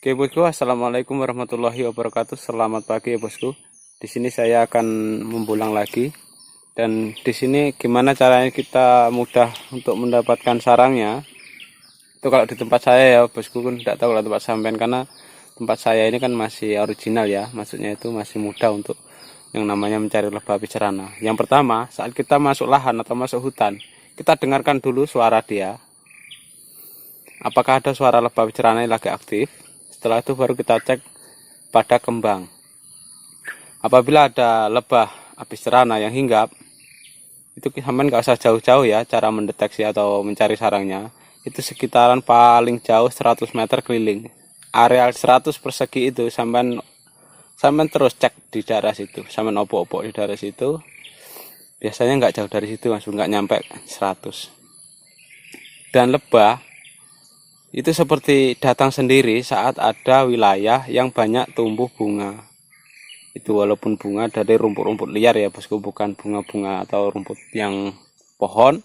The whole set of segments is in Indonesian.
Oke bosku, assalamualaikum warahmatullahi wabarakatuh. Selamat pagi ya bosku. Di sini saya akan membulang lagi. Dan di sini gimana caranya kita mudah untuk mendapatkan sarangnya? Itu kalau di tempat saya ya bosku, kan tidak tahu kalau tempat sampean, karena tempat saya ini kan masih original ya. Maksudnya itu masih mudah untuk yang namanya mencari lebah picerana. Yang pertama, saat kita masuk lahan atau masuk hutan, kita dengarkan dulu suara dia. Apakah ada suara lebah picerana yang lagi aktif? Setelah itu baru kita cek pada kembang. Apabila ada lebah picerana yang hinggap, itu sampean nggak usah jauh-jauh ya cara mendeteksi atau mencari sarangnya. Itu sekitaran paling jauh 100 meter keliling. Areal 100 persegi itu sampean terus cek di daerah situ. Sampean opok-opok di daerah situ. Biasanya nggak jauh dari situ, langsung nggak nyampe 100. Dan lebah itu seperti datang sendiri saat ada wilayah yang banyak tumbuh bunga. Itu walaupun bunga dari rumput-rumput liar ya bosku, bukan bunga-bunga atau rumput yang pohon.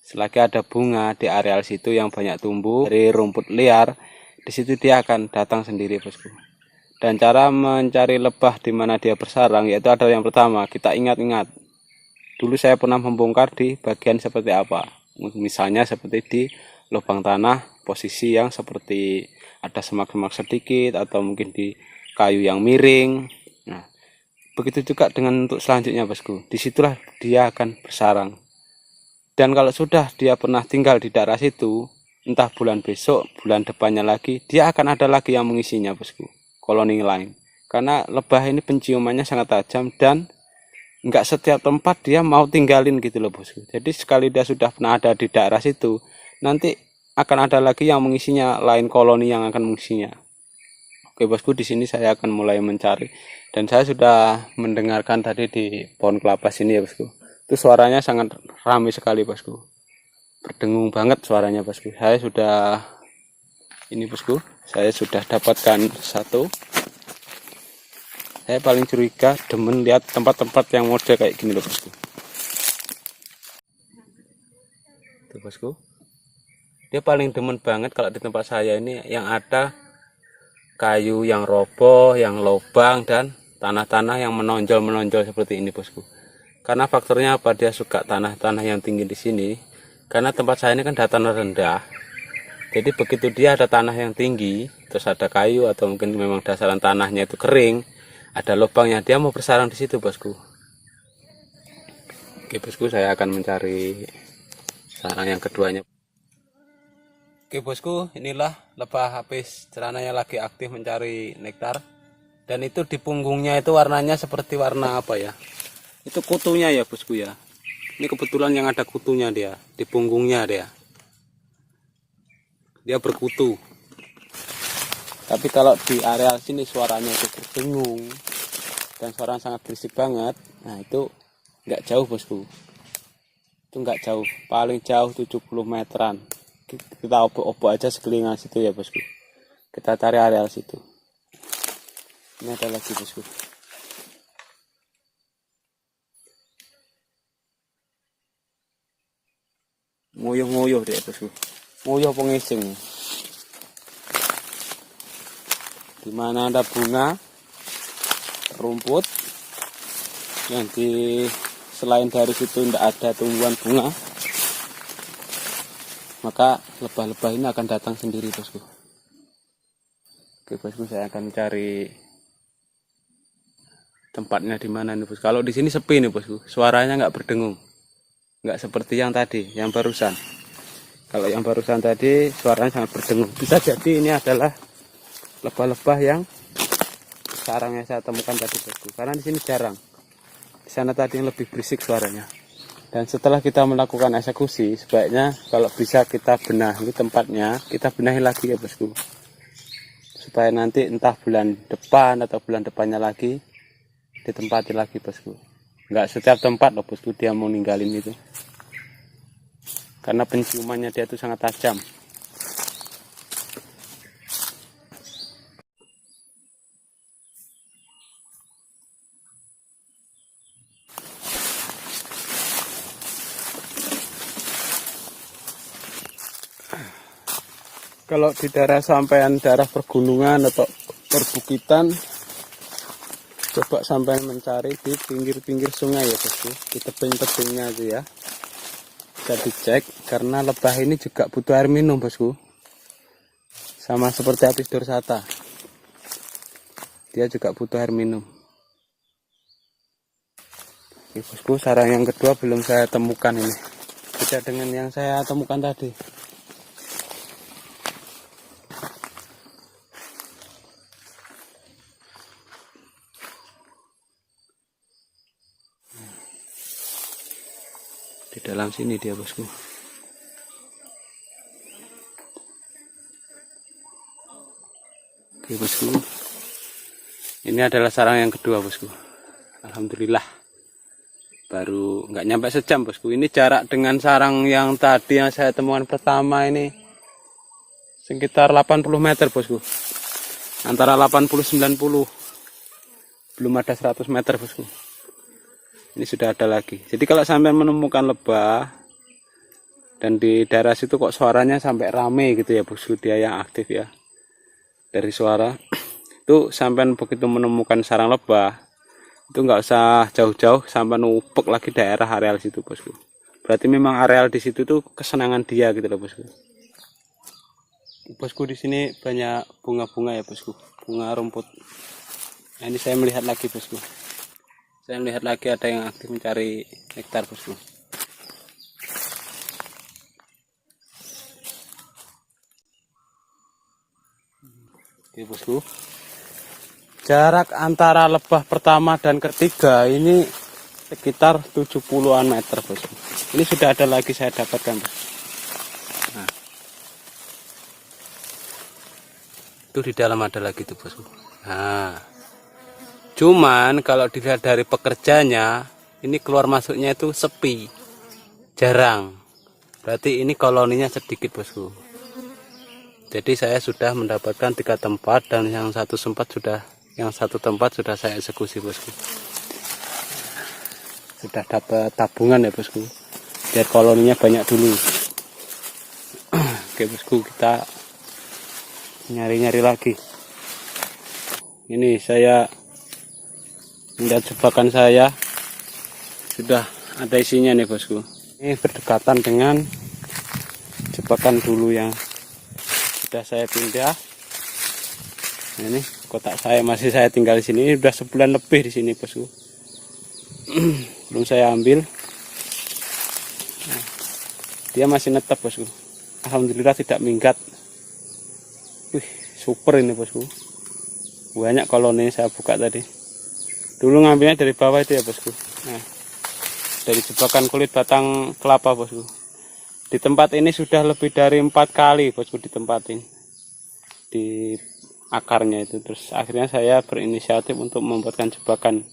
Selagi ada bunga di areal situ yang banyak tumbuh dari rumput liar, di situ dia akan datang sendiri bosku. Dan cara mencari lebah di mana dia bersarang yaitu ada yang pertama, kita ingat-ingat. Dulu saya pernah membongkar di bagian seperti apa. Misalnya seperti di lubang tanah, posisi yang seperti ada semak-semak sedikit atau mungkin di kayu yang miring. Nah, begitu juga dengan untuk selanjutnya bosku. Disitulah dia akan bersarang. Dan kalau sudah dia pernah tinggal di daerah situ, entah bulan besok, bulan depannya lagi, dia akan ada lagi yang mengisinya bosku. Koloni lain. Karena lebah ini penciumannya sangat tajam dan nggak setiap tempat dia mau tinggalin gitu loh bosku. Jadi sekali dia sudah pernah ada di daerah situ, nanti akan ada lagi yang mengisinya, lain koloni yang akan mengisinya. Oke bosku, di sini saya akan mulai mencari. Dan saya sudah mendengarkan tadi di pohon kelapa sini ya bosku. Itu suaranya sangat ramai sekali bosku. Berdengung banget suaranya bosku. Saya sudah dapatkan satu. Saya paling curiga demen lihat tempat-tempat yang model kayak gini loh bosku. Tuh bosku. Dia paling demen banget kalau di tempat saya ini yang ada kayu yang roboh, yang lubang, dan tanah-tanah yang menonjol-menonjol seperti ini bosku. Karena faktornya apa? Dia suka tanah-tanah yang tinggi di sini. Karena tempat saya ini kan dataran rendah. Jadi begitu dia ada tanah yang tinggi, terus ada kayu atau mungkin memang dasaran tanahnya itu kering, ada lubangnya, dia mau bersarang di situ bosku. Oke bosku, saya akan mencari sarang yang keduanya. Oke bosku, inilah lebah apis cerana yang lagi aktif mencari nektar. Dan itu di punggungnya itu warnanya seperti warna apa ya? Itu kutunya ya bosku ya. Ini kebetulan yang ada kutunya dia, di punggungnya dia. Dia berkutu. Tapi kalau di area sini suaranya itu berdengung dan suaranya sangat berisik banget. Nah itu nggak jauh bosku. Itu nggak jauh, paling jauh 70 meteran. Kita obok-obok aja sekeliling situ ya bosku. Kita cari areal situ. Ini ada lagi bosku. Nguyuh-nguyuh deh bosku. Nguyuh pengising. Dimana ada bunga, rumput, yang selain dari situ tidak ada tumbuhan bunga, maka lebah-lebah ini akan datang sendiri bosku. Oke bosku, saya akan cari tempatnya di mana nih bosku. Kalau di sini sepi nih bosku, suaranya nggak berdengung, nggak seperti yang tadi, yang barusan. Kalau yang barusan tadi suaranya sangat berdengung. Bisa jadi ini adalah lebah-lebah yang sarang yang saya temukan tadi bosku. Karena di sini jarang. Di sana tadi yang lebih berisik suaranya. Dan setelah kita melakukan eksekusi, sebaiknya kalau bisa kita benahi tempatnya, kita benahi lagi ya bosku. Supaya nanti entah bulan depan atau bulan depannya lagi, ditempati lagi bosku. Enggak setiap tempat loh bosku dia mau ninggalin itu. Karena penciumannya dia itu sangat tajam. Kalau di daerah sampean daerah pergunungan atau perbukitan, coba sampean mencari di pinggir-pinggir sungai ya bosku, di tebing-tebingnya aja ya. Bisa dicek karena lebah ini juga butuh air minum bosku. Sama seperti Apis dorsata. Dia juga butuh air minum. Oke bosku, sarang yang kedua belum saya temukan ini. Beda dengan yang saya temukan tadi. Di dalam sini dia bosku. Oke bosku, ini adalah sarang yang kedua bosku. Alhamdulillah, baru nggak nyampe sejam bosku. Ini jarak dengan sarang yang tadi yang saya temukan pertama ini sekitar 80 meter bosku. Antara 80-90, belum ada 100 meter bosku. Ini sudah ada lagi. Jadi kalau sampai menemukan lebah dan di daerah situ kok suaranya sampai rame gitu ya bosku, dia yang aktif ya. Dari suara itu sampai begitu menemukan sarang lebah itu nggak usah jauh-jauh, sampai nupek lagi daerah areal situ bosku. Berarti memang areal di situ tuh kesenangan dia gitu loh bosku. Bosku di sini banyak bunga-bunga ya bosku, bunga rumput. Nah, ini saya melihat lagi bosku. Saya melihat lagi ada yang aktif mencari nektar bosku. Oke bosku, jarak antara lebah pertama dan ketiga ini sekitar 70-an meter bosku. Ini sudah ada lagi saya dapatkan bosku. Nah, itu di dalam ada lagi tuh bosku. Nah, cuman kalau dilihat dari pekerjanya, ini keluar masuknya itu sepi, jarang. Berarti ini koloninya sedikit bosku. Jadi saya sudah mendapatkan 3 tempat dan yang satu tempat sudah saya eksekusi bosku. Sudah dapat tabungan ya bosku, biar koloninya banyak dulu. Oke bosku, kita nyari-nyari lagi. Ini saya lihat jebakan saya sudah ada isinya nih bosku. Ini berdekatan dengan jebakan dulu yang sudah saya pindah. Nah, ini kotak saya masih saya tinggal di sini. Ini sudah sebulan lebih di sini bosku. Belum saya ambil. Nah, dia masih netap bosku. Alhamdulillah tidak minggat. Wih, super ini bosku. Banyak koloni saya buka tadi. Dulu ngambilnya dari bawah itu ya bosku. Nah, dari jebakan kulit batang kelapa bosku. Di tempat ini sudah lebih dari 4 kali bosku ditempatin di akarnya itu. Terus akhirnya saya berinisiatif untuk membuatkan jebakan,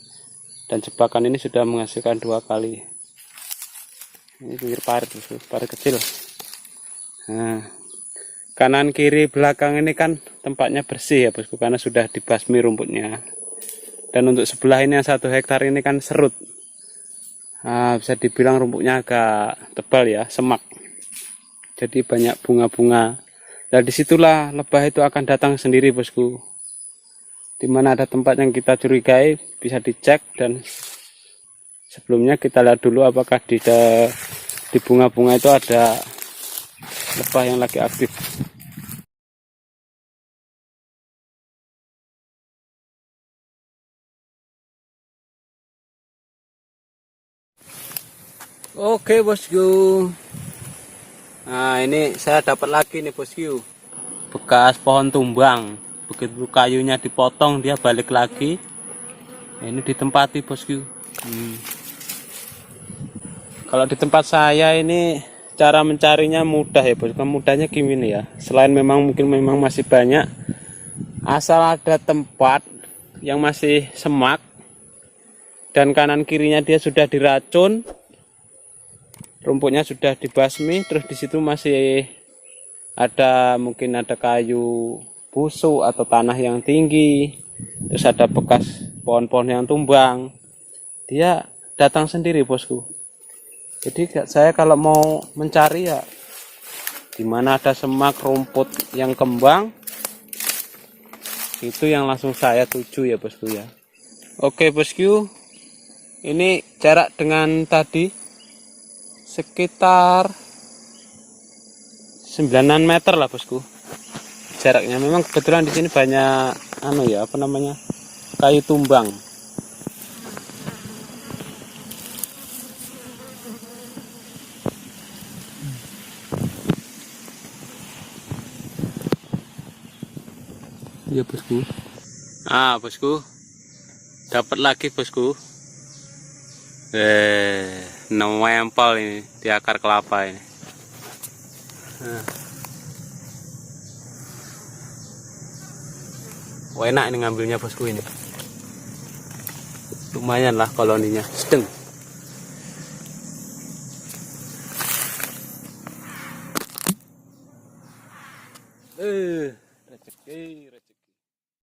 dan jebakan ini sudah menghasilkan 2 kali. Ini pinggir parit bosku, parit kecil. Nah, kanan kiri belakang ini kan tempatnya bersih ya bosku, karena sudah dibasmi rumputnya. Dan untuk sebelah ini yang 1 hektar ini kan serut. Nah, bisa dibilang rumputnya agak tebal ya, semak. Jadi banyak bunga-bunga. Dan disitulah lebah itu akan datang sendiri bosku. Dimana ada tempat yang kita curigai bisa dicek, dan sebelumnya kita lihat dulu apakah di bunga-bunga itu ada lebah yang lagi aktif. Oke bosku, nah ini saya dapat lagi nih bosku, bekas pohon tumbang. Begitu kayunya dipotong dia balik lagi. Ini ditempati bosku. Kalau di tempat saya ini cara mencarinya mudah ya bosku. Mudahnya gini ya, selain memang masih banyak, asal ada tempat yang masih semak dan kanan kirinya dia sudah diracun, rumputnya sudah dibasmi, terus di situ masih ada mungkin ada kayu busuk atau tanah yang tinggi, terus ada bekas pohon-pohon yang tumbang, dia datang sendiri bosku. Jadi saya kalau mau mencari ya Dimana ada semak rumput yang kembang, itu yang langsung saya tuju ya bosku ya. Oke bosku, ini jarak dengan tadi sekitar 9 meter lah bosku jaraknya. Memang kebetulan di sini banyak kayu tumbang. Ya bosku. Bosku, dapat lagi bosku. Nempel ini di akar kelapa ini. Wah, enak ini ngambilnya bosku ini. Lumayan lah koloninya, sedang. Rezeki.